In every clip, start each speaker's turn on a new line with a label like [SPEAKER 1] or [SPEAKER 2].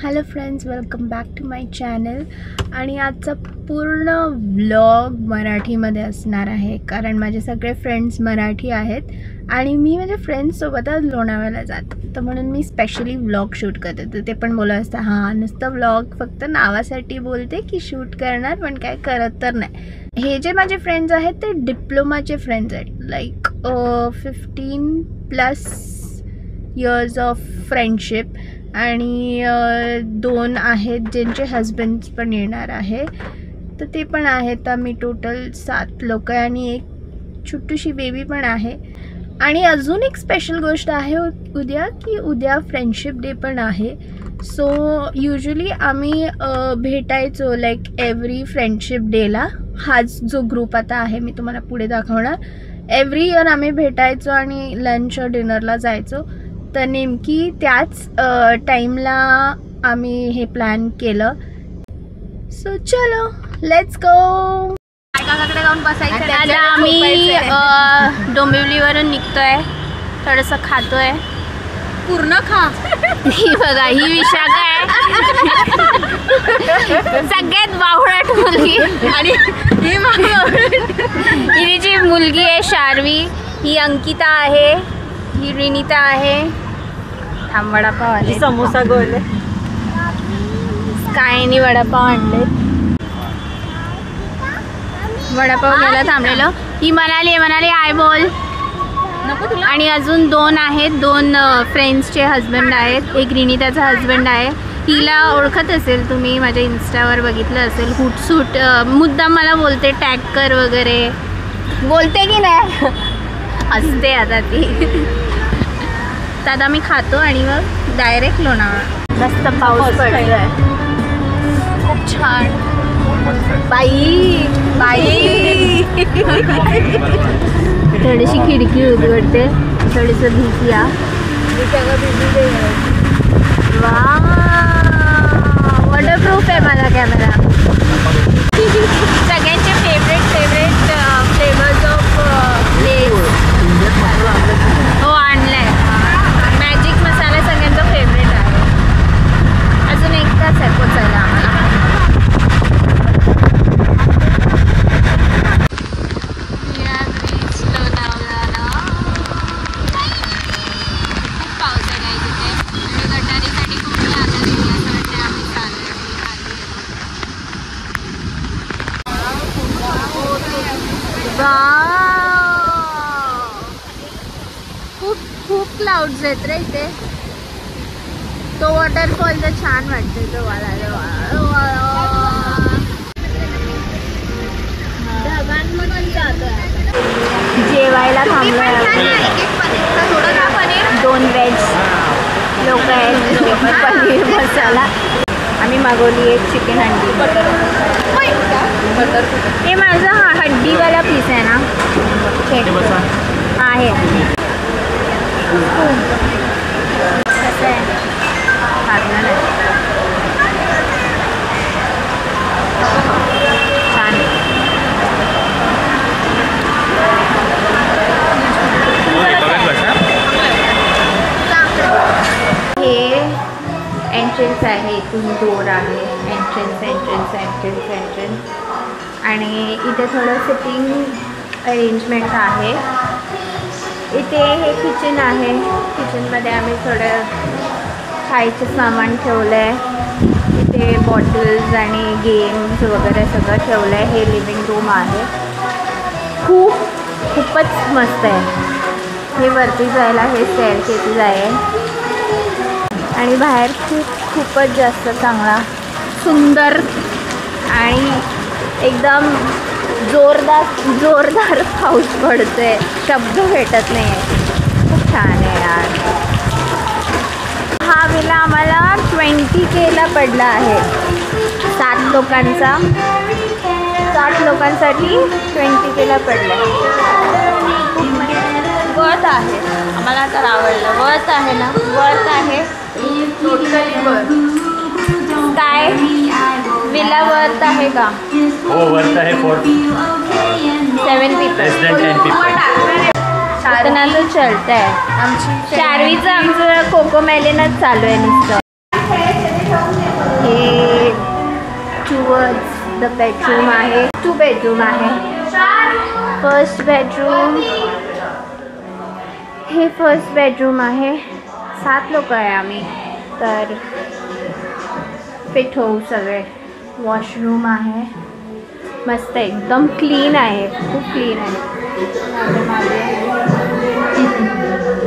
[SPEAKER 1] Hello friends, welcome back to my channel. आणि आजचा पूर्ण व्लॉग मराठीमध्ये असणार आहे, कारण माझे सगळे फ्रेंड्स मराठी आहेत आणि मी माझ्या फ्रेंड्ससोबतच लोणावळ्याला जाते, तर म्हणून मी स्पेशली व्लॉग शूट करते. तर ते पण बोलत असतं, हां नुसतं व्लॉग फक्त नावासाठी बोलते की शूट करणार, पण काय करत तर नाही. हे जे माझे फ्रेंड्स आहेत ते डिप्लोमाचे फ्रेंड्स आहेत, लाईक 15+ इयर्स ऑफ फ्रेंडशिप. आणि 2 आहेत ज्यांचे हजबंड्स पण येणार आहे, तर ते पण आहेत. आम्ही टोटल 7 लोक आहे आणि एक छोटीशी बेबी पण आहे. आणि अजून एक स्पेशल गोष्ट आहे उद्या, की उद्या फ्रेंडशिप डे पण आहे. सो युजली आम्ही भेटायचो लाईक एव्हरी फ्रेंडशिप डेला. हाच जो ग्रुप आता आहे मी तुम्हाला पुढे दाखवणार. एव्हरी इयर आम्ही भेटायचो आणि लंच डिनरला जायचो. तर नेमकी त्याच टाईमला आम्ही हे प्लॅन केलं. सो चलो लेट्स गो. काकाकडे जाऊन बसायचं. आता आम्ही डोंबिवलीवरून निघतोय, थोडंसं खातोय. पूर्ण खा. ही बघा, ही विशाखा आहे, सगळ्यात बावळट मुलगी. आणि हिची मुलगी आहे शार्वी. ही अंकिता आहे, ही रिनिता आहे. थांब, वडापाव आले, समोसा गोले, स्कायनी वडापाव आणले. वडापाव घ्यायला थांबलेलो. ही म्हणाली आय बोल. आणि अजून 2 आहेत, 2 फ्रेंड्सचे हजबंड आहेत. एक रिनिताचा हजबंड आहे, तिला ओळखत असेल तुम्ही, माझ्या इन्स्टावर बघितलं असेल. हुटसूट मुद्दाम मला बोलते टॅग कर वगैरे, बोलते की नाही हसते आता ती. तर आता मी खातो आणि मग डायरेक्ट लोणावळा. मस्त पाऊस पडतोय, खूप छान. बाई थोडीशी खिडकी उघडते, थोडंसं भिजूया. वा, वॉटरप्रूफ आहे माझा कॅमेरा. सगळ्यांचे फेवरेट फ्लेवर्स ऑफ हो आणलंय. मॅजिक मसाला सगळ्यांचा फेवरेट आहे. अजून 1 तास आहे पोचायला आम्हाला. खूप क्लाउड्स आहेत रे इथे. तो वॉटरफॉल तर छान वाटते. तो जेवायला थांबलोय. 2 व्हेज लोक आहेत, पनीर मसाला. आम्ही मागवली एक चिकन हंडी. हे माझा हड्डीवाला पीस आहे ना, आहे कसं आहे, खाल्लं नाही, छान. हे एंट्रन्स आहे, इथून डोर आहे. एंट्रन्स आणि इथे थोडं सिटिंग अरेंजमेंट आहे. इथे हे किचन आहे. किचनमध्ये आम्ही थोडं खायचं सामान ठेवलं आहे. इथे बॉटल्स आणि गेम्स वगैरे सगळं ठेवलं आहे. हे लिव्हिंग रूम आहे. खूपच मस्त आहे. हे वरती जायला हे स्टेअरकेसेस आहे. आणि बाहेर खूपच जास्त चांगला, सुंदर आणि एकदम जोरदार पाऊस पडतोय. शब्द भेटत नाही आहे. खूप छान आहे यार. हा विला आम्हाला 20K पडला आहे. 7 लोकांचा, 7 लोकांसाठी 20K पडला. वर्थ आहे, आम्हाला तर आवडलं. वर्थ आहे ना, वर्थ आहे टोटली. काय विला वर्थ आहे का?
[SPEAKER 2] हो वर्थ आहे.
[SPEAKER 1] 7 people. साधना तो चलता है. शार्वीचं आमचं कोको मेलिनच चालू आहे नुसतं. टुवर्ड्स द बेडरूम आहे. 2 बेडरूम आहे. फर्स्ट बेडरूम, हे फर्स्ट बेडरूम आहे. 7 लोक आहे आम्ही, तर फिट होऊ सगळे. वॉशरूम आहे, मस्त एकदम क्लीन आहे, खूप क्लीन आहे.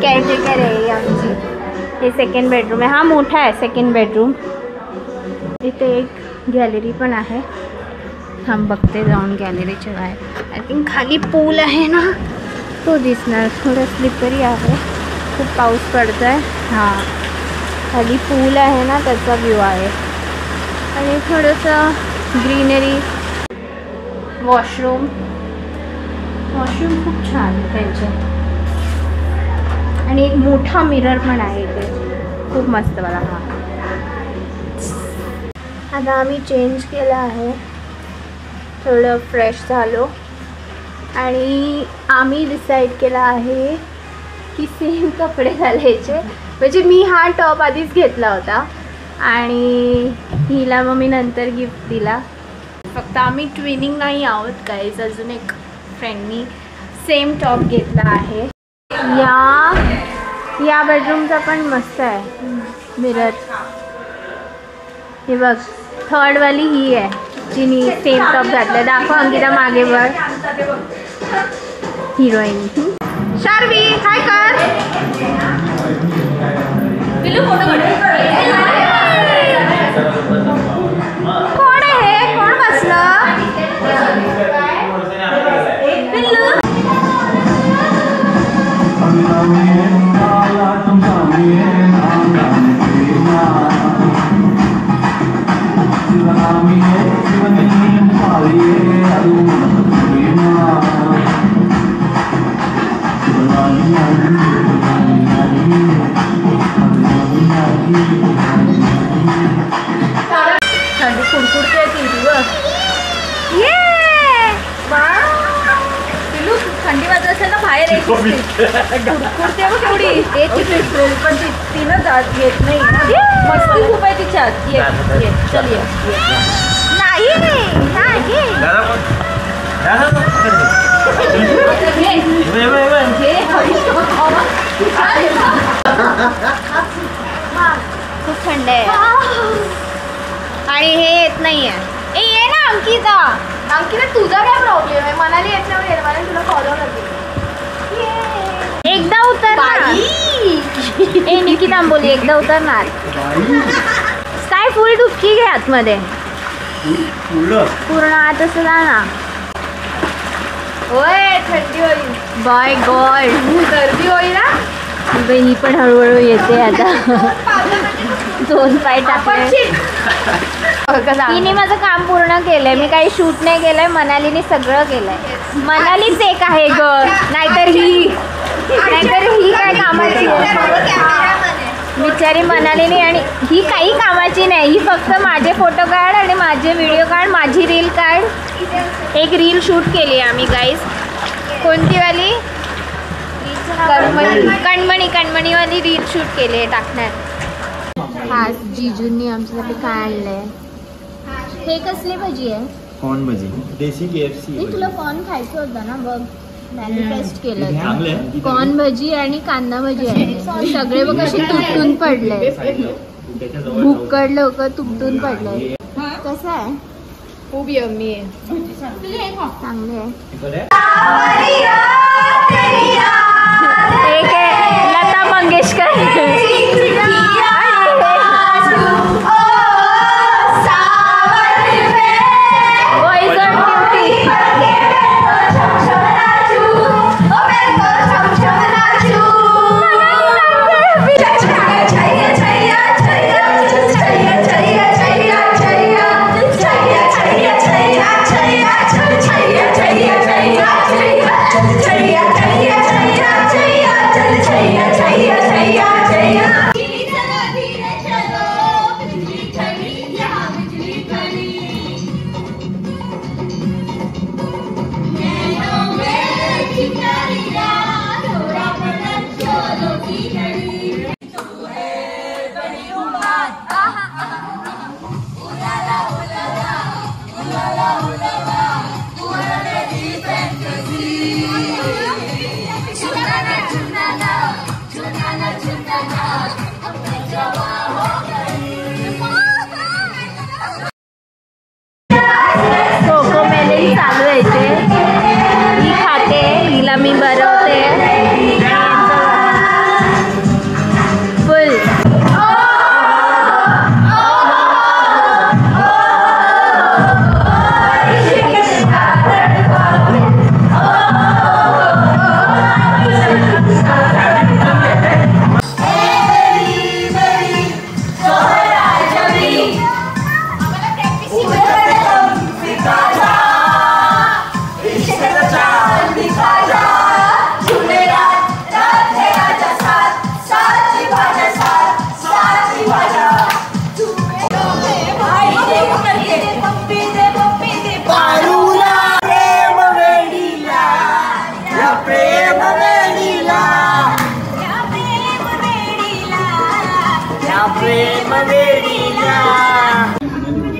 [SPEAKER 1] केअरटेकर आहे आमची. हे सेकंड बेडरूम आहे. हा मोठा आहे सेकंड बेडरूम. इथे एक गॅलरी पण आहे. थांब बघते जाऊन गॅलरीच्या बाहेर. आय थिंक खाली पूल आहे ना, तो दिसणार. थोडं स्लिपरी आहे, खूप पाऊस पडतो आहे. हां, खाली पूल आहे ना, त्याचा व्ह्यू आहे. आणि थोडंसं ग्रीनरी. वॉशरूम खूप छान त्यांचे. आणि एक मोठा मिरर पण आहे इथे, खूप मस्त मला. हा आता आम्ही चेंज केलं आहे, थोडं फ्रेश झालो आणि आम्ही डिसाईड केला आहे की सेम कपडे घालायचे. म्हणजे मी हा टॉप आधीच घेतला होता आणि हिला मग मी नंतर गिफ्ट दिला. फक्त आम्ही ट्विनिंग नाही आहोत गाईज. अजून एक फ्रेंडनी सेम टॉप घेतला आहे. या बेडरूमचा पण मस्त आहे मिरर. हे बघ, थर्डवाली ही आहे जिनी सेम टॉप घातला. दाखव अंकिता मागे बघ. हिरोईन शार्वी, हाय कर. कोण आहे? कोण बसलं? थंडी कुडकुडते ये पिलू. थंडी वाजत असेल ना बाहेर एक कुडकुडते बघ केवढी. एक पेट्रोल पण तिनं जात येत नाही. मस्ती खूप आहे तिच्यात. ये चल ये. खूप थंड आहे आणि हे येत नाही आहे. ये ना अंकिता. अंकिता तुझा काय प्रॉब्लेम आहे? मनाली येत नाही, मला तुला फॉलो करते. एकदा उतरणार. ए निकिता बोली एकदा उतरणार. काय फुल डुबकी घे आतमध्ये, पूर्ण आत असं जा ना. होय थंडी होईल. बाय गॉड, गर्दी होईल ना. ही पण हळूहळू येते आता. 2 पाय टाकले. तिने माझं काम पूर्ण केलंय. मी काही शूट नाही केलंय, मनालीने सगळं केलंय. मनालीच एक आहे ग, नाहीतर ही काय कामाची बिचारी मनालीने. आणि ही काही कामाची नाही. ही फक्त माझे फोटो काढ आणि माझे व्हिडिओ काढ, माझी रील काढ. एक रील शूट केली आम्ही गाईज. कोणती वाली? कणमणीवाली रील शूट केली आहे टाकण्यात. हा जीजूंनी आमच्यासाठी काय आणलंय? हे कसली भजी आहे? कॉर्न भजी, देशी KFC. तुला कॉर्न खायचं होतं ना, बघ मॅनिफेस्ट केलं. कॉर्न भजी आणि कांदा भजी आहे. सगळे बघ कसे तुटून पडले. भुक्कड लोक तुटून पडले. कसं आहे? खूप यम्मी आहे, चांगले आहे. एक आहे लता मंगेशकर.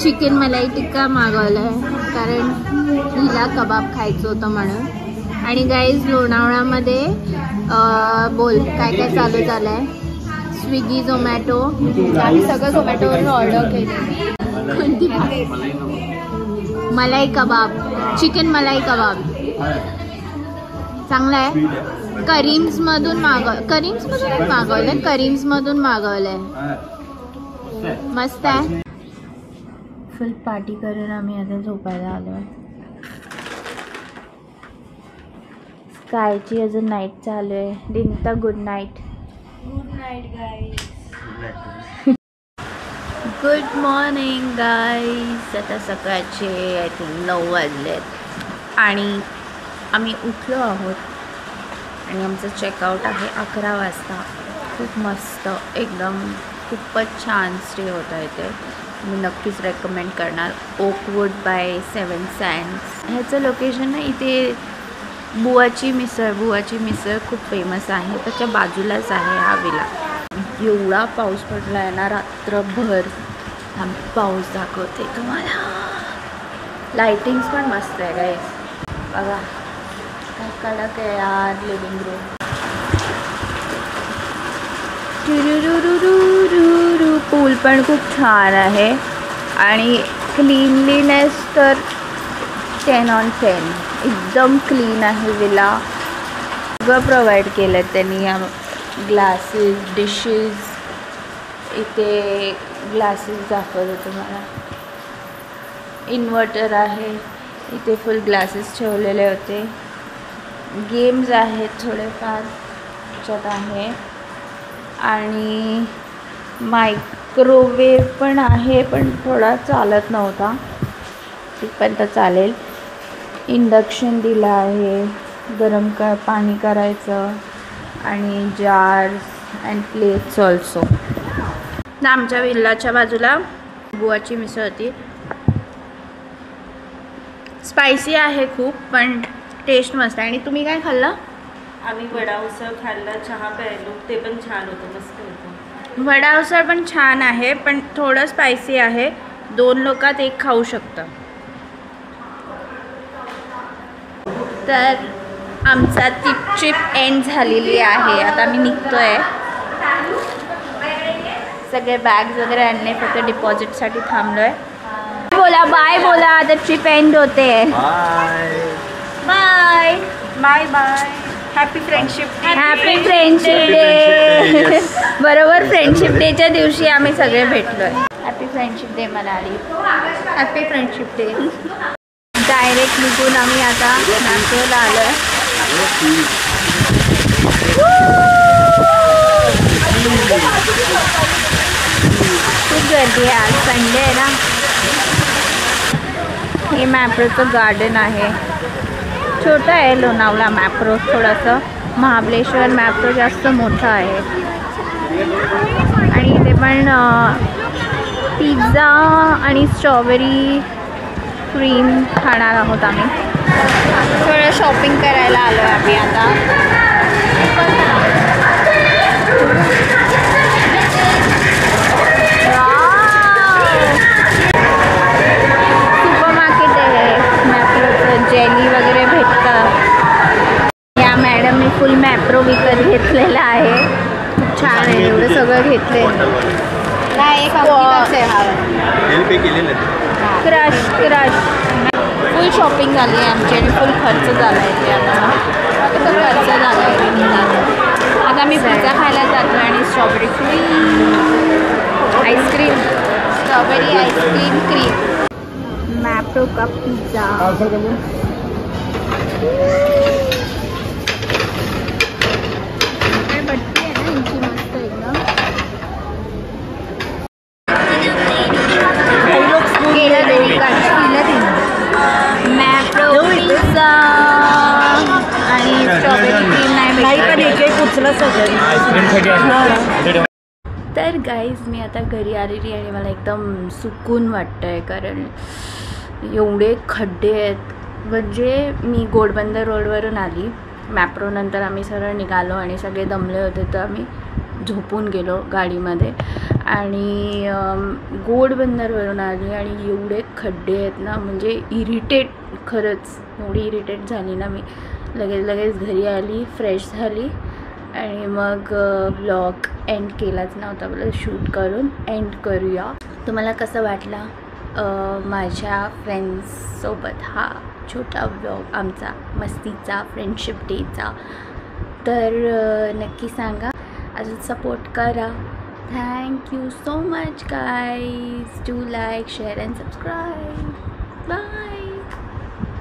[SPEAKER 1] चिकन मलाई टिक्का मागवलाय कारण हिला कबाब खायचं होतं म्हणून. आणि गाईज लोणावळ्यामध्ये बोल काय काय चालू झालंय. स्विगी झोमॅटो आम्ही सगळं झोमॅटोवरून ऑर्डर केली. कोणती मलाई कबाब, चिकन मलाई कबाब चांगला आहे. करीम्समधून मागवलंय. मस्त आहे. फुल पार्टी करून आम्ही आता झोपायला आलो. स्कायची अजून नाईट चालू आहे. दिनता good night. Good night guys. Good morning guys. आता सकाळचे आय थिंक 9 वाजलेत आणि आम्ही उठलो आहोत आणि आमचं चेकआउट आहे 11 वाजता. खूप मस्त एकदम खूपच छान स्टे होता इथे. मी नक्कीच रेकमेंड करणार. ओकवूड बाय 7 सँड्स ह्याचं लोकेशन ना इथे. बुवाची मिसळ खूप फेमस आहे. त्याच्या बाजूलाच आहे हा विला. एवढा पाऊस पडला आहे ना रात्रभर. आम्ही पाऊस दाखवते तुम्हाला. लाइटिंग्स पण मस्त आहे गाईस. बघा काय कडक आहे यार लिव्हिंग रूम. पूल पण खूप छान आहे आणि क्लीनलीनेस तर 10 on 10. एकदम क्लीन आहे विला. सगळं प्रोव्हाइड केलं त्यांनी. Glasses, dishes. इथे ग्लासेस दाखवतो तुम्हाला. इन्व्हर्टर आहे इथे. फुल ग्लासेस ठेवलेले होते. गेम्स आहेत थोडेफार त्याच्यात आहे आणि मायक्रोवेव पण आहे पण थोडा चालत नव्हता. तिथपर्यंत चालेल. इंडक्शन दिलं आहे गरम पाणी करायचं आणि जार्स अँड प्लेट्स ऑल्सो. आमच्या विल्लाच्या बाजूला बुवाची मिसळ होती. स्पायसी आहे खूप पण टेस्ट मस्त आहे. आणि तुम्ही काय खाल्लं?
[SPEAKER 2] आम्ही वडा उसळ खाल्ला, चहा प्यायलो. ते पण छान होतं, मस्त होतं.
[SPEAKER 1] वडा उसळ पण छान आहे पण थोडं स्पायसी आहे. 2 लोकात एक खाऊ शकतं. तर आमचा ती ट्रिप एंड झालेली आहे. आता आम्ही निघतोय. सगळे बॅग्स वगैरे आणले. फक्त डिपॉझिटसाठी थांबलोय. बोला बाय बोला. आता ट्रिप एंड होते. Bye bye bye. Happy friendship day. Happy friendship day. बरोबर फ्रेंडशिप डेच्या दिवशी आम्ही सगळे भेटलोय. Happy friendship day Manali. Happy friendship day. Direct निघून आम्ही आता नागपूरला आलोय. खूप गर्दी आहे आज. संडे आहे ना. हे मॅप्रोचं गार्डन आहे. छोटं आहे लोणावळा मॅप्रो थोडंसं. महाबळेश्वर मॅप्रो जास्त मोठं आहे. आणि इथे पण पिझ्झा आणि स्ट्रॉबेरी क्रीम खाणार आहोत आम्ही. थोडं शॉपिंग करायला आलो आहे आम्ही आता. सुपर मार्केट आहे मॅप्रोचं. जेली वगैरे भेटतं. या मॅडमने फुल मॅप्रो विकत घेतलेला आहे. खूप छान आहे. एवढं सगळं घेतलंय. क्रश फुल शॉपिंग झाली आहे आमची आणि फुल खर्च झाला आहे. ते आता खर्च झाला आहे. आता मी पिझ्झा खायला जातो आणि strawberry ice cream. Strawberry ice cream cream. Mapro का पिझ्झा. बट्टी आहे ना यांची मस्त एकदम. मॅप्रो पिझ्झा आणि स्ट्रॉबेरी क्रीम नाही. तर गाईज मी आता घरी आलेली आणि मला एकदम सुकून वाटतं आहे कारण एवढे खड्डे आहेत. म्हणजे मी घोडबंदर रोडवरून आली. मॅप्रो नंतर आम्ही सरळ निघालो आणि सगळे दमले होते तर आम्ही झोपून गेलो गाडीमध्ये. आणि गोड बंदरवरून आली आणि एवढे खड्डे आहेत ना, म्हणजे इरिटेट, खरंच एवढी इरिटेट झाली ना मी. लगेच घरी आली, फ्रेश झाली आणि मग ब्लॉग एंड केलाच नव्हता, मला शूट करून एंड करूया. तुम्हाला कसं वाटला माझ्या फ्रेंड्ससोबत हा छोटा ब्लॉग आमचा मस्तीचा, फ्रेंडशिप डेचा? तर नक्की सांगा, अजून सपोर्ट करा. Thank you so much guys. Do like, share and subscribe. Bye.